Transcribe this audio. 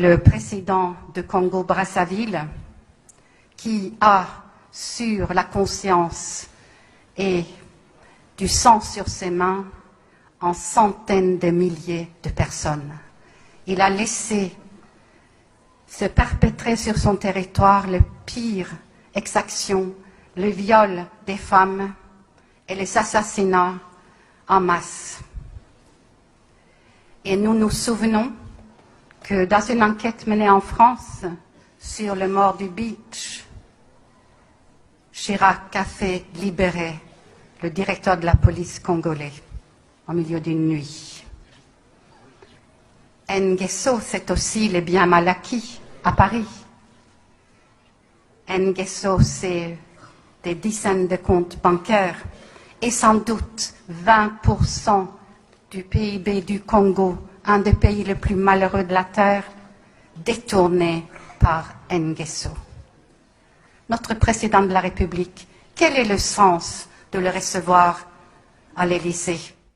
le président de Congo-Brazzaville, qui a sur la conscience et du sang sur ses mains en centaines de milliers de personnes. Il a laissé se perpétrer sur son territoire le pire exactions, le viol des femmes et les assassinats en masse. Et nous nous souvenons que dans une enquête menée en France sur le mort du Beach, Chirac a fait libérer le directeur de la police congolais au milieu d'une nuit. Nguesso, c'est aussi les biens mal acquis à Paris. Nguesso, c'est des dizaines de comptes bancaires et sans doute 20% du PIB du Congo, un des pays les plus malheureux de la Terre, détourné par Nguesso. Notre président de la République, quel est le sens de le recevoir à l'Élysée?